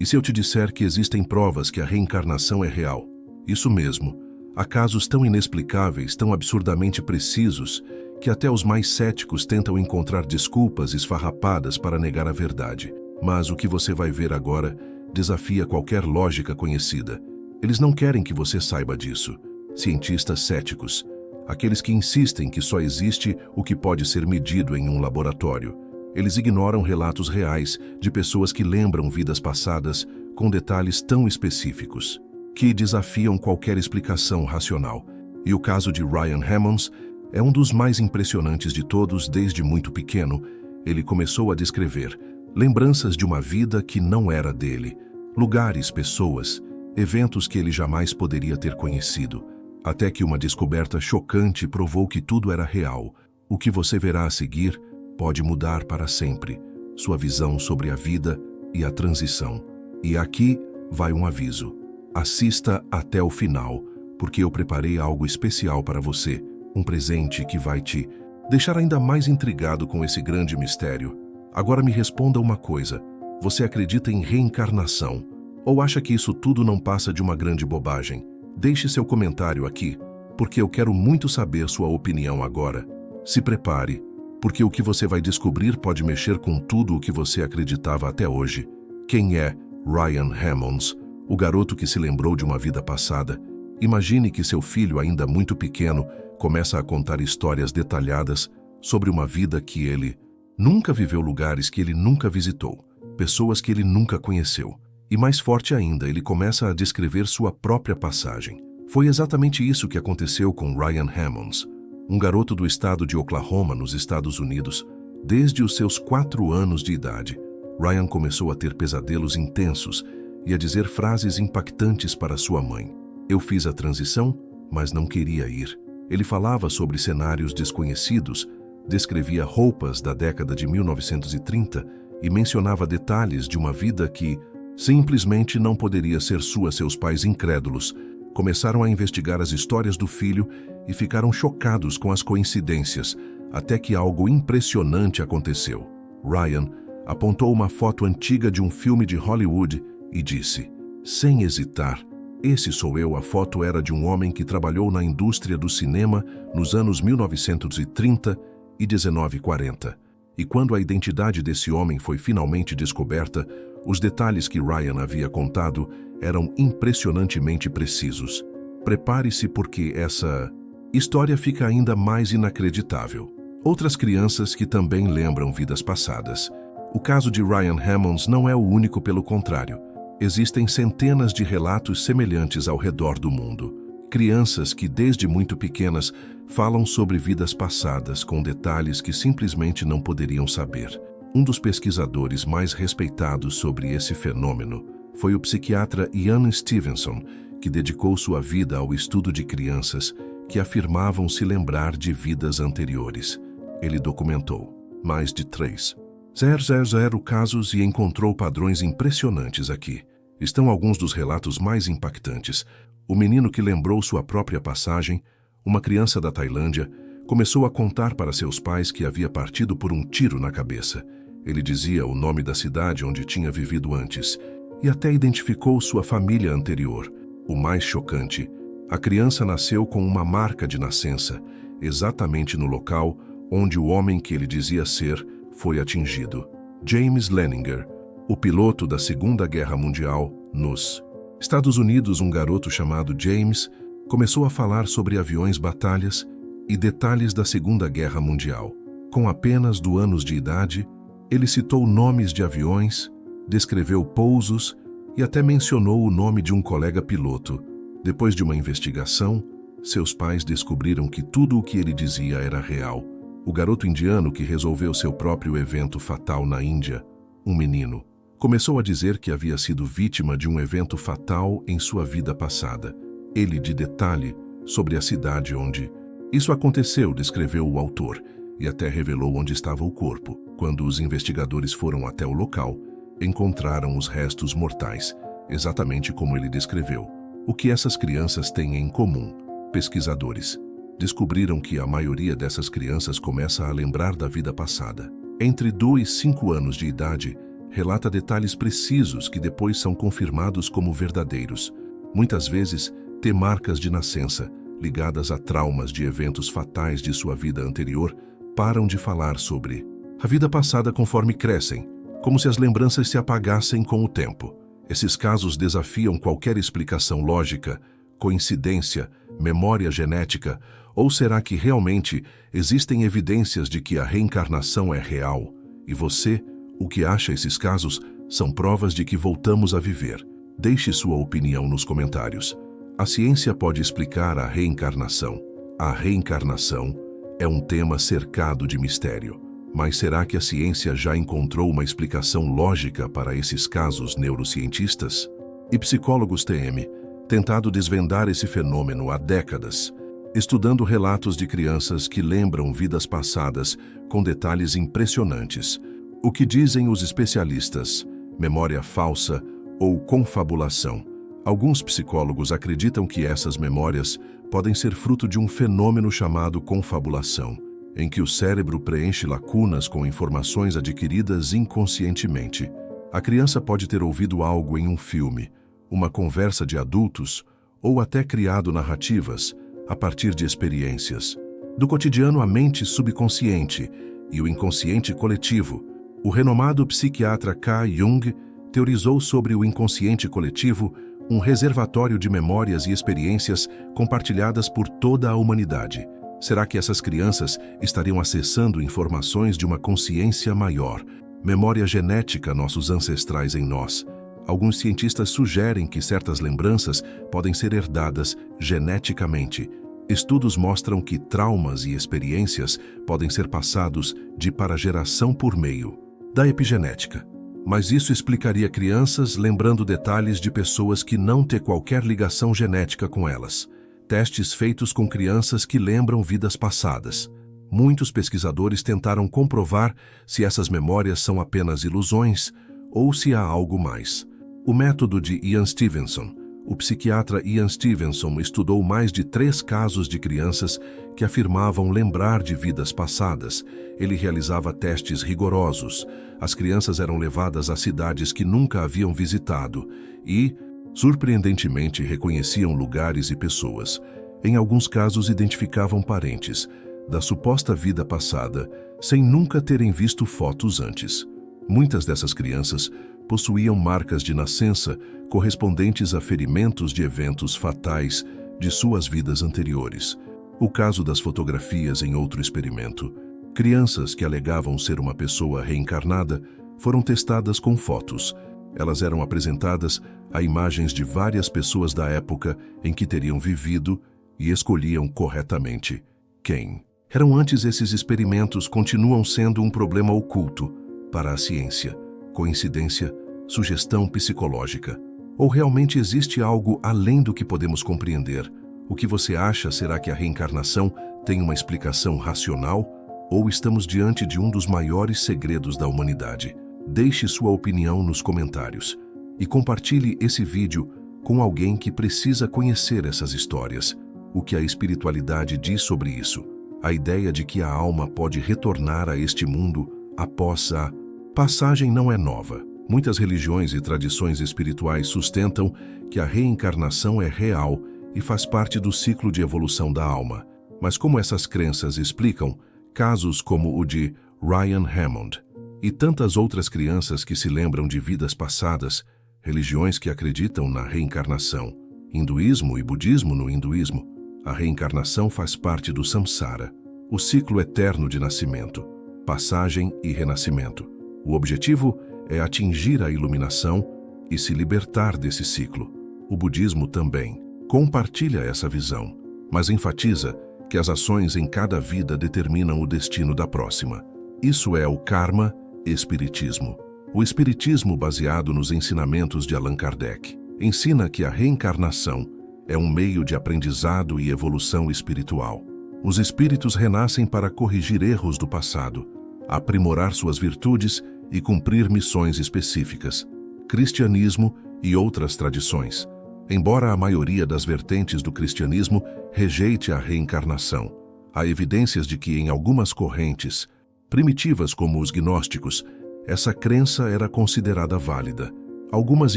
E se eu te disser que existem provas que a reencarnação é real? Isso mesmo. Há casos tão inexplicáveis, tão absurdamente precisos, que até os mais céticos tentam encontrar desculpas esfarrapadas para negar a verdade. Mas o que você vai ver agora desafia qualquer lógica conhecida. Eles não querem que você saiba disso. Cientistas céticos, aqueles que insistem que só existe o que pode ser medido em um laboratório. Eles ignoram relatos reais de pessoas que lembram vidas passadas com detalhes tão específicos, que desafiam qualquer explicação racional. E o caso de Ryan Hammonds é um dos mais impressionantes de todos. Desde muito pequeno, ele começou a descrever lembranças de uma vida que não era dele, lugares, pessoas, eventos que ele jamais poderia ter conhecido, até que uma descoberta chocante provou que tudo era real. O que você verá a seguir pode mudar para sempre sua visão sobre a vida e a transição. E aqui vai um aviso. Assista até o final, porque eu preparei algo especial para você, um presente que vai te deixar ainda mais intrigado com esse grande mistério. Agora me responda uma coisa: você acredita em reencarnação? Ou acha que isso tudo não passa de uma grande bobagem? Deixe seu comentário aqui, porque eu quero muito saber sua opinião agora. Se prepare, porque o que você vai descobrir pode mexer com tudo o que você acreditava até hoje. Quem é Ryan Hammonds, o garoto que se lembrou de uma vida passada? Imagine que seu filho, ainda muito pequeno, começa a contar histórias detalhadas sobre uma vida que ele nunca viveu, lugares que ele nunca visitou, pessoas que ele nunca conheceu. E mais forte ainda, ele começa a descrever sua própria passagem. Foi exatamente isso que aconteceu com Ryan Hammonds, um garoto do estado de Oklahoma, nos Estados Unidos. Desde os seus 4 anos de idade, Ryan começou a ter pesadelos intensos e a dizer frases impactantes para sua mãe. Eu fiz a transição, mas não queria ir. Ele falava sobre cenários desconhecidos, descrevia roupas da década de 1930 e mencionava detalhes de uma vida que simplesmente não poderia ser sua. Seus pais, incrédulos, começaram a investigar as histórias do filho e ficaram chocados com as coincidências, até que algo impressionante aconteceu. Ryan apontou uma foto antiga de um filme de Hollywood e disse, sem hesitar, esse sou eu. A foto era de um homem que trabalhou na indústria do cinema nos anos 1930 e 1940. E quando a identidade desse homem foi finalmente descoberta, os detalhes que Ryan havia contado eram impressionantemente precisos. Prepare-se, porque essa história fica ainda mais inacreditável. Outras crianças que também lembram vidas passadas. O caso de Ryan Hammonds não é o único, pelo contrário. Existem centenas de relatos semelhantes ao redor do mundo. Crianças que desde muito pequenas falam sobre vidas passadas com detalhes que simplesmente não poderiam saber. Um dos pesquisadores mais respeitados sobre esse fenômeno foi o psiquiatra Ian Stevenson, que dedicou sua vida ao estudo de crianças que afirmavam se lembrar de vidas anteriores. Ele documentou mais de 3,000 casos e encontrou padrões impressionantes aqui. Estão alguns dos relatos mais impactantes. O menino que lembrou sua própria passagem, uma criança da Tailândia, começou a contar para seus pais que havia partido por um tiro na cabeça. Ele dizia o nome da cidade onde tinha vivido antes e até identificou sua família anterior. O mais chocante, a criança nasceu com uma marca de nascença, exatamente no local onde o homem que ele dizia ser foi atingido. James Leninger, o piloto da Segunda Guerra Mundial, nos Estados Unidos. Um garoto chamado James começou a falar sobre aviões, batalhas e detalhes da Segunda Guerra Mundial. Com apenas 2 anos de idade, ele citou nomes de aviões, descreveu pousos e até mencionou o nome de um colega piloto. Depois de uma investigação, seus pais descobriram que tudo o que ele dizia era real. O garoto indiano que resolveu seu próprio evento fatal na Índia, um menino, começou a dizer que havia sido vítima de um evento fatal em sua vida passada. Ele, de detalhe, sobre a cidade onde isso aconteceu, descreveu o autor e até revelou onde estava o corpo. Quando os investigadores foram até o local, encontraram os restos mortais, exatamente como ele descreveu. O que essas crianças têm em comum? Pesquisadores descobriram que a maioria dessas crianças começa a lembrar da vida passada. Entre 2 e 5 anos de idade, relata detalhes precisos que depois são confirmados como verdadeiros. Muitas vezes, tem marcas de nascença, ligadas a traumas de eventos fatais de sua vida anterior, param de falar sobre a vida passada conforme crescem, como se as lembranças se apagassem com o tempo. Esses casos desafiam qualquer explicação lógica, coincidência, memória genética, ou será que realmente existem evidências de que a reencarnação é real? E você, o que acha esses casos, são provas de que voltamos a viver? Deixe sua opinião nos comentários. A ciência pode explicar a reencarnação. A reencarnação é um tema cercado de mistério. Mas será que a ciência já encontrou uma explicação lógica para esses casos neurocientistas? E psicólogos têm tentado desvendar esse fenômeno há décadas, estudando relatos de crianças que lembram vidas passadas com detalhes impressionantes. O que dizem os especialistas? Memória falsa ou confabulação? Alguns psicólogos acreditam que essas memórias podem ser fruto de um fenômeno chamado confabulação, em que o cérebro preenche lacunas com informações adquiridas inconscientemente. A criança pode ter ouvido algo em um filme, uma conversa de adultos, ou até criado narrativas a partir de experiências. Do cotidiano, a mente subconsciente e o inconsciente coletivo. O renomado psiquiatra Carl Jung teorizou sobre o inconsciente coletivo, um reservatório de memórias e experiências compartilhadas por toda a humanidade. Será que essas crianças estariam acessando informações de uma consciência maior? Memória genética, nossos ancestrais em nós. Alguns cientistas sugerem que certas lembranças podem ser herdadas geneticamente. Estudos mostram que traumas e experiências podem ser passados de para geração por meio da epigenética. Mas isso explicaria crianças lembrando detalhes de pessoas que não têm qualquer ligação genética com elas. Testes feitos com crianças que lembram vidas passadas. Muitos pesquisadores tentaram comprovar se essas memórias são apenas ilusões ou se há algo mais. O método de Ian Stevenson. O psiquiatra Ian Stevenson estudou mais de 3 casos de crianças que afirmavam lembrar de vidas passadas. Ele realizava testes rigorosos. As crianças eram levadas a cidades que nunca haviam visitado e, surpreendentemente, reconheciam lugares e pessoas. Em alguns casos, identificavam parentes da suposta vida passada, sem nunca terem visto fotos antes. Muitas dessas crianças possuíam marcas de nascença correspondentes a ferimentos de eventos fatais de suas vidas anteriores. O caso das fotografias em outro experimento. Crianças que alegavam ser uma pessoa reencarnada foram testadas com fotos. Elas eram apresentadas a imagens de várias pessoas da época em que teriam vivido e escolhiam corretamente quem. Antes, esses experimentos continuam sendo um problema oculto para a ciência. Coincidência? Sugestão psicológica? Ou realmente existe algo além do que podemos compreender? O que você acha? Será que a reencarnação tem uma explicação racional? Ou estamos diante de um dos maiores segredos da humanidade? Deixe sua opinião nos comentários e compartilhe esse vídeo com alguém que precisa conhecer essas histórias. O que a espiritualidade diz sobre isso? A ideia de que a alma pode retornar a este mundo após a passagem não é nova. Muitas religiões e tradições espirituais sustentam que a reencarnação é real e faz parte do ciclo de evolução da alma. Mas como essas crenças explicam casos como o de Ryan Hammond e tantas outras crianças que se lembram de vidas passadas, religiões que acreditam na reencarnação, hinduísmo e budismo? No hinduísmo, a reencarnação faz parte do samsara, o ciclo eterno de nascimento, passagem e renascimento. O objetivo é atingir a iluminação e se libertar desse ciclo. O budismo também compartilha essa visão, mas enfatiza que as ações em cada vida determinam o destino da próxima. Isso é o karma espiritismo. O espiritismo, baseado nos ensinamentos de Allan Kardec, ensina que a reencarnação é um meio de aprendizado e evolução espiritual. Os espíritos renascem para corrigir erros do passado, aprimorar suas virtudes e cumprir missões específicas. Cristianismo e outras tradições. Embora a maioria das vertentes do cristianismo rejeite a reencarnação, há evidências de que em algumas correntes, primitivas como os gnósticos, essa crença era considerada válida. Algumas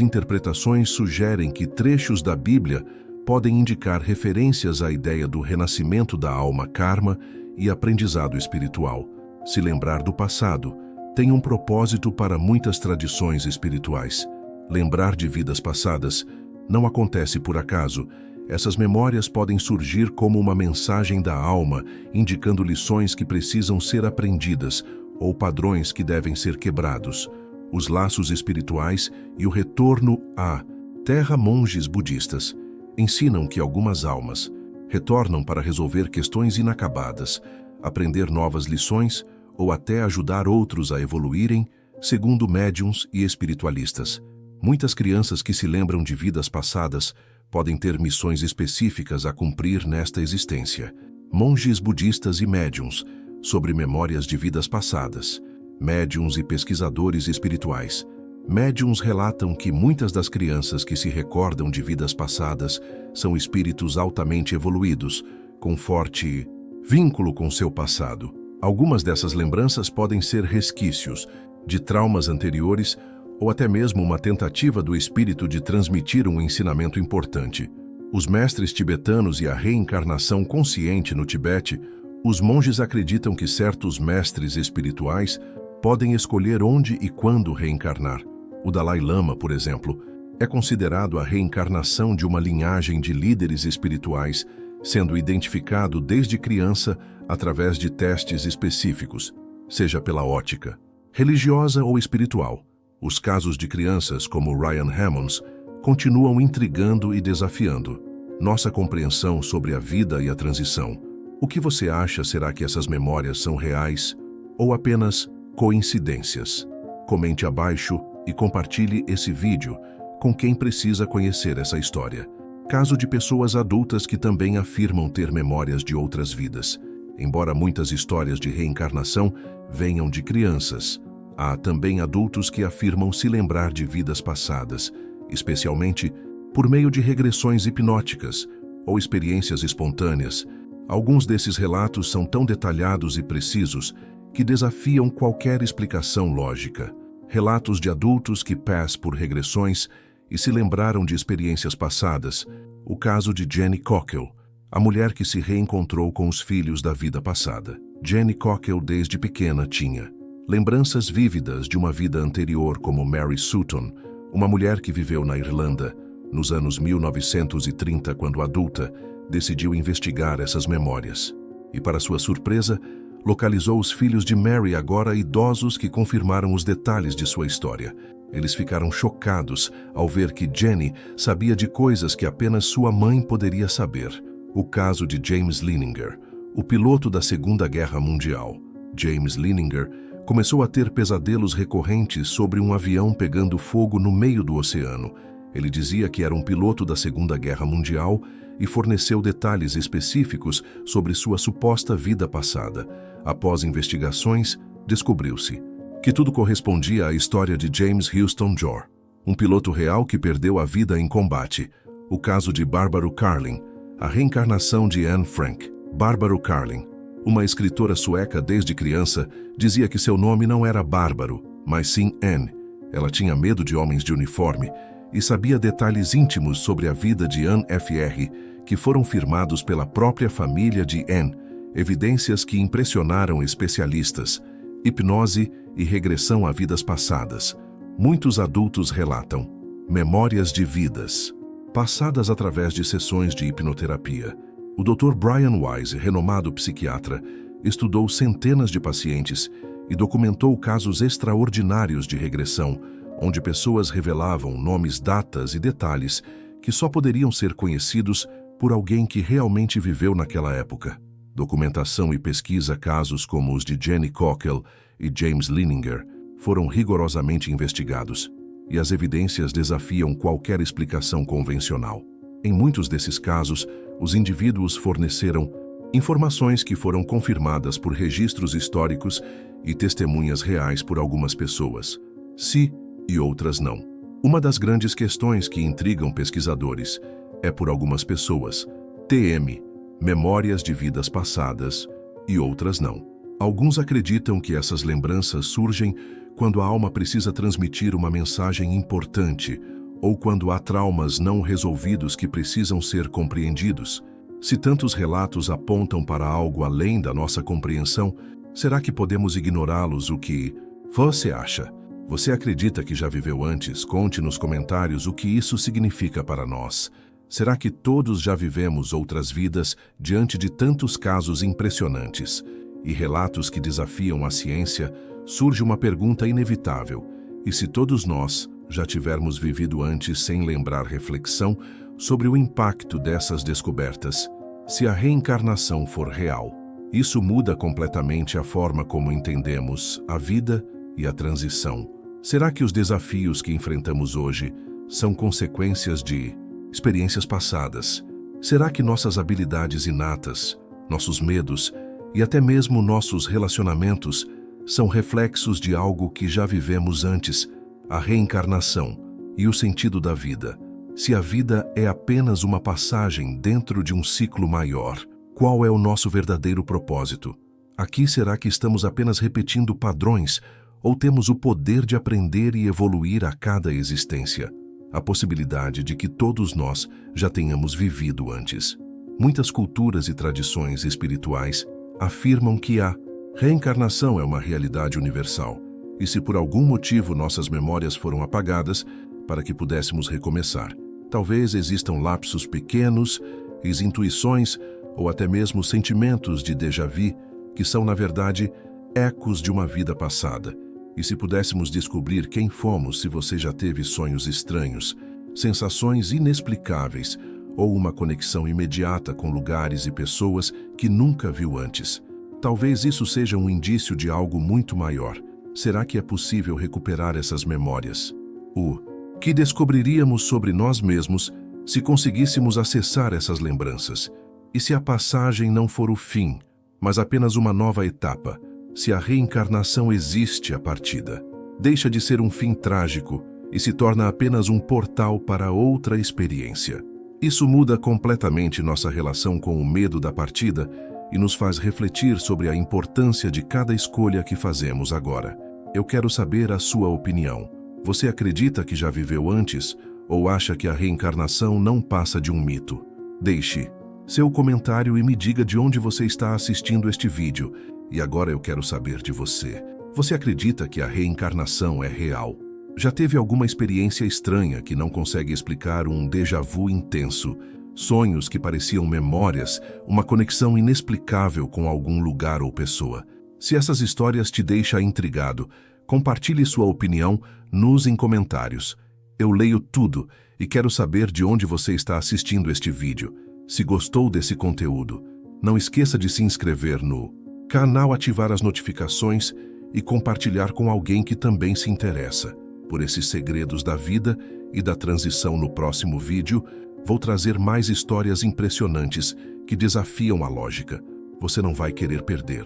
interpretações sugerem que trechos da Bíblia podem indicar referências à ideia do renascimento da alma, karma e aprendizado espiritual. Se lembrar do passado tem um propósito para muitas tradições espirituais. Lembrar de vidas passadas não acontece por acaso. Essas memórias podem surgir como uma mensagem da alma, indicando lições que precisam ser aprendidas ou padrões que devem ser quebrados. Os laços espirituais e o retorno à terra. Monges budistas ensinam que algumas almas retornam para resolver questões inacabadas, aprender novas lições ou até ajudar outros a evoluírem, segundo médiuns e espiritualistas. Muitas crianças que se lembram de vidas passadas podem ter missões específicas a cumprir nesta existência. Monges budistas e médiuns sobre memórias de vidas passadas. Médiuns e pesquisadores espirituais. Médiuns relatam que muitas das crianças que se recordam de vidas passadas são espíritos altamente evoluídos, com forte vínculo com seu passado. Algumas dessas lembranças podem ser resquícios de traumas anteriores ou até mesmo uma tentativa do espírito de transmitir um ensinamento importante. Os mestres tibetanos e a reencarnação consciente no Tibete. Os monges acreditam que certos mestres espirituais podem escolher onde e quando reencarnar. O Dalai Lama, por exemplo, é considerado a reencarnação de uma linhagem de líderes espirituais, sendo identificado desde criança através de testes específicos, seja pela ótica religiosa ou espiritual. Os casos de crianças como Ryan Hammonds continuam intrigando e desafiando nossa compreensão sobre a vida e a transição. O que você acha? Será que essas memórias são reais ou apenas coincidências? Comente abaixo e compartilhe esse vídeo com quem precisa conhecer essa história. Caso de pessoas adultas que também afirmam ter memórias de outras vidas. Embora muitas histórias de reencarnação venham de crianças, há também adultos que afirmam se lembrar de vidas passadas, especialmente por meio de regressões hipnóticas ou experiências espontâneas. Alguns desses relatos são tão detalhados e precisos que desafiam qualquer explicação lógica. Relatos de adultos que passam por regressões e se lembraram de experiências passadas. O caso de Jenny Cockell, a mulher que se reencontrou com os filhos da vida passada. Jenny Cockell, desde pequena, tinha lembranças vívidas de uma vida anterior, como Mary Sutton, uma mulher que viveu na Irlanda. Nos anos 1930, quando adulta, decidiu investigar essas memórias. E, para sua surpresa, localizou os filhos de Mary, agora idosos, que confirmaram os detalhes de sua história. Eles ficaram chocados ao ver que Jenny sabia de coisas que apenas sua mãe poderia saber. O caso de James Lininger, o piloto da Segunda Guerra Mundial. James Lininger começou a ter pesadelos recorrentes sobre um avião pegando fogo no meio do oceano. Ele dizia que era um piloto da Segunda Guerra Mundial e forneceu detalhes específicos sobre sua suposta vida passada. Após investigações, descobriu-se que tudo correspondia à história de James Houston Jor, um piloto real que perdeu a vida em combate. O caso de Barbaro Carling, a reencarnação de Anne Frank. Barbaro Carling, uma escritora sueca desde criança, dizia que seu nome não era Bárbaro, mas sim Anne. Ela tinha medo de homens de uniforme e sabia detalhes íntimos sobre a vida de Anne Fr, que foram firmados pela própria família de Anne, evidências que impressionaram especialistas. Hipnose e regressão a vidas passadas. Muitos adultos relatam memórias de vidas passadas através de sessões de hipnoterapia. O Dr. Brian Weiss, renomado psiquiatra, estudou centenas de pacientes e documentou casos extraordinários de regressão, onde pessoas revelavam nomes, datas e detalhes que só poderiam ser conhecidos por alguém que realmente viveu naquela época. Documentação e pesquisa. Casos como os de Jenny Cockell e James Lininger foram rigorosamente investigados, e as evidências desafiam qualquer explicação convencional. Em muitos desses casos, os indivíduos forneceram informações que foram confirmadas por registros históricos e testemunhas reais por algumas pessoas, sim, e outras não. Uma das grandes questões que intrigam pesquisadores é por algumas pessoas, TM, memórias de vidas passadas, e outras não. Alguns acreditam que essas lembranças surgem quando a alma precisa transmitir uma mensagem importante ou quando há traumas não resolvidos que precisam ser compreendidos. Se tantos relatos apontam para algo além da nossa compreensão, será que podemos ignorá-los? O que você acha? Você acredita que já viveu antes? Conte nos comentários o que isso significa para nós. Será que todos já vivemos outras vidas diante de tantos casos impressionantes e relatos que desafiam a ciência? Surge uma pergunta inevitável. E se todos nós já tivermos vivido antes sem lembrar reflexão sobre o impacto dessas descobertas? Se a reencarnação for real, isso muda completamente a forma como entendemos a vida e a transição. Será que os desafios que enfrentamos hoje são consequências de experiências passadas? Será que nossas habilidades inatas, nossos medos e até mesmo nossos relacionamentos são reflexos de algo que já vivemos antes, a reencarnação e o sentido da vida? Se a vida é apenas uma passagem dentro de um ciclo maior, qual é o nosso verdadeiro propósito? Aqui será que estamos apenas repetindo padrões ou temos o poder de aprender e evoluir a cada existência? A possibilidade de que todos nós já tenhamos vivido antes. Muitas culturas e tradições espirituais afirmam que a reencarnação é uma realidade universal, e se por algum motivo nossas memórias foram apagadas, para que pudéssemos recomeçar. Talvez existam lapsos pequenos, intuições ou até mesmo sentimentos de déjà vu, que são, na verdade, ecos de uma vida passada. E se pudéssemos descobrir quem fomos, se você já teve sonhos estranhos, sensações inexplicáveis ou uma conexão imediata com lugares e pessoas que nunca viu antes. Talvez isso seja um indício de algo muito maior. Será que é possível recuperar essas memórias? O que descobriríamos sobre nós mesmos se conseguíssemos acessar essas lembranças? E se a passagem não for o fim, mas apenas uma nova etapa? Se a reencarnação existe, a partida deixa de ser um fim trágico e se torna apenas um portal para outra experiência. Isso muda completamente nossa relação com o medo da partida e nos faz refletir sobre a importância de cada escolha que fazemos agora. Eu quero saber a sua opinião. Você acredita que já viveu antes ou acha que a reencarnação não passa de um mito? Deixe seu comentário e me diga de onde você está assistindo este vídeo. E agora eu quero saber de você. Você acredita que a reencarnação é real? Já teve alguma experiência estranha que não consegue explicar, um déjà vu intenso, sonhos que pareciam memórias, uma conexão inexplicável com algum lugar ou pessoa? Se essas histórias te deixam intrigado, compartilhe sua opinião nos comentários. Eu leio tudo e quero saber de onde você está assistindo este vídeo. Se gostou desse conteúdo, não esqueça de se inscrever no canal, ativar as notificações e compartilhar com alguém que também se interessa por esses segredos da vida e da transição. No próximo vídeo, vou trazer mais histórias impressionantes que desafiam a lógica. Você não vai querer perder.